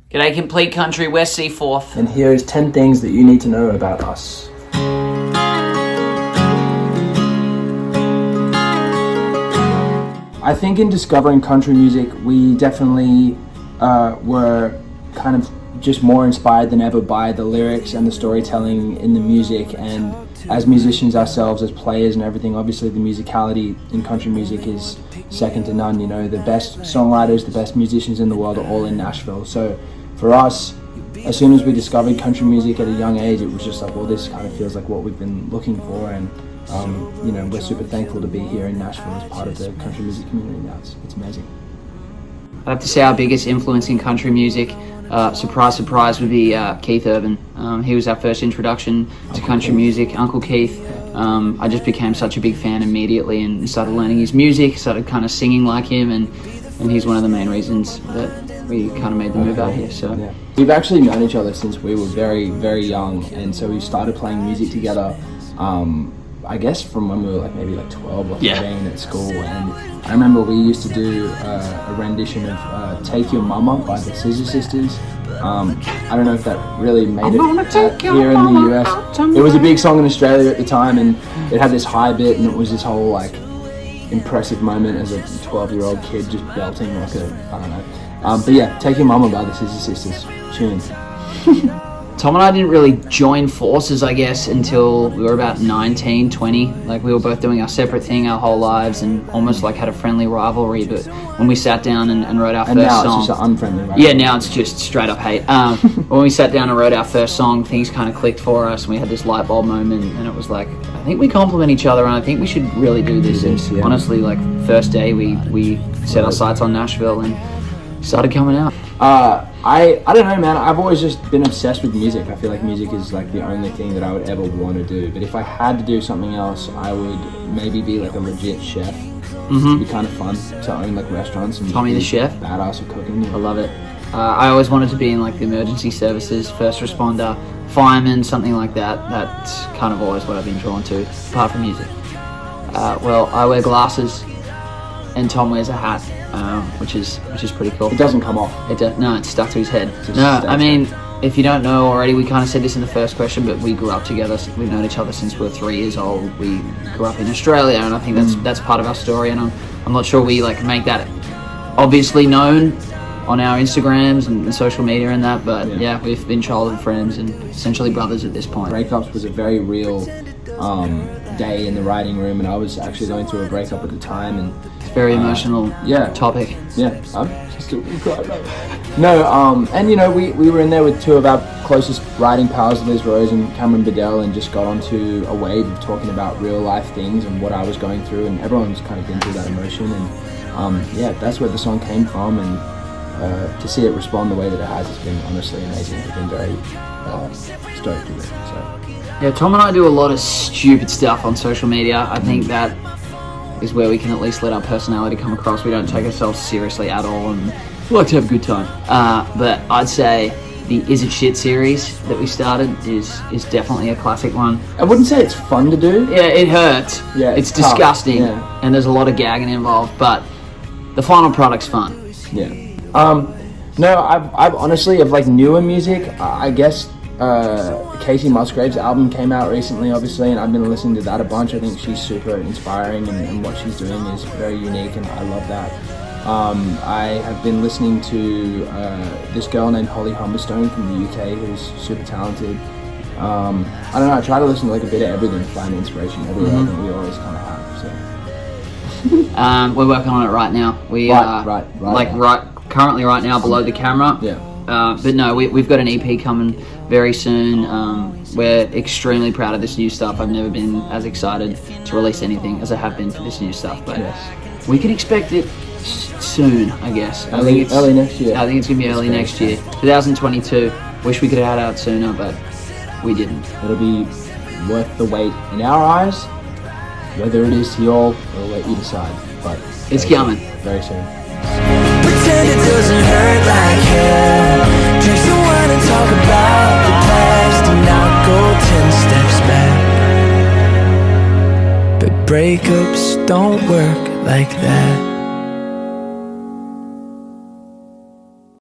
G'day, Complete Country, we're Seaforth. And here is 10 things that you need to know about us. I think in discovering country music, we definitely were kind of just more inspired than ever by the lyrics and the storytelling in the music. And as musicians ourselves, as players and everything, obviously the musicality in country music is second to none. You know, the best songwriters, the best musicians in the world are all in Nashville. So for us, as soon as we discovered country music at a young age, it was just like, well, this kind of feels like what we've been looking for. And you know, we're super thankful to be here in Nashville as part of the country music community now. It's amazing. I'd have to say our biggest influence in country music, surprise, surprise, would be Keith Urban. He was our first introduction to country music, Uncle Keith. I just became such a big fan immediately and started learning his music, started kind of singing like him, and he's one of the main reasons that we kind of made the move out here. So yeah. We've actually known each other since we were very, very young, and so we started playing music together. I guess from when we were maybe 12 or 13 at school, and I remember we used to do a rendition of Take Your Mama by the Scissor Sisters. I don't know if that really made it here in the US. It was a big song in Australia at the time, and it had this high bit, and it was this whole impressive moment as a 12-year-old kid just belting I don't know. But yeah, Take Your Mama by the Scissor Sisters. Tune. Tom and I didn't really join forces, I guess, until we were about 19, 20. We were both doing our separate thing our whole lives and almost had a friendly rivalry. But when we sat down and wrote our first song... And now it's just an unfriendly rivalry. Yeah, now it's just straight up hate. When we sat down and wrote our first song, things kind of clicked for us, and we had this light bulb moment, and it was I think we complement each other, and I think we should really do this. And honestly, first day, we set our sights on Nashville and started coming out. I don't know, man. I've always just been obsessed with music. I feel like music is the only thing that I would ever want to do. But if I had to do something else, I would maybe be a legit chef. It'd be kind of fun to own restaurants and Tommy the chef, badass at cooking. I love it. I always wanted to be in the emergency services, first responder, fireman, something like that. That's kind of always what I've been drawn to, apart from music. Well, I wear glasses, and Tom wears a hat. Which is pretty cool. It doesn't come off. No, it's stuck to his head. If you don't know already, we kind of said this in the first question, but we grew up together. We've known each other since we were 3 years old. We grew up in Australia, and I think that's part of our story. And I'm not sure we make that obviously known on our Instagrams and social media and that, but yeah, we've been childhood friends and essentially brothers at this point. Breakups was a very real day in the writing room, and I was actually going through a breakup at the time, and it's a very emotional topic. Yeah, I'm still crying. No, and we were in there with two of our closest writing pals, Liz Rose and Cameron Bedell, and just got onto a wave of talking about real life things and what I was going through, and everyone's kind of been through that emotion, and that's where the song came from, and to see it respond the way that it has been honestly amazing. I've been very stoked with it. So. Yeah, Tom and I do a lot of stupid stuff on social media. I think that is where we can at least let our personality come across. We don't take ourselves seriously at all, and we like to have a good time. But I'd say the Is It Shit series that we started is definitely a classic one. I wouldn't say it's fun to do. Yeah, it hurts. Yeah, it's disgusting, and there's a lot of gagging involved, but the final product's fun. Yeah. No, I've honestly, of newer music, I guess Casey Musgrave's album came out recently, obviously, and I've been listening to that a bunch. I think she's super inspiring, and what she's doing is very unique, and I love that. I have been listening to this girl named Holly Humberstone from the UK who's super talented. I don't know, I try to listen to a bit of everything to find inspiration everywhere. I think we always kind of have. So. We're working on it right now. We currently right now below the camera. Yeah. But no, we've got an EP coming very soon. We're extremely proud of this new stuff. I've never been as excited to release anything as I have been for this new stuff. But we can expect it soon, I guess. Early next year. I think it's going to be early next year. 2022. Wish we could have had it out sooner, but we didn't. It'll be worth the wait in our eyes. Whether it is to y'all, we'll let you decide. But it's coming. Very soon. Pretend it doesn't hurt like hell. Drink some wine and talk about the past, and not go 10 steps back. But breakups don't work like that.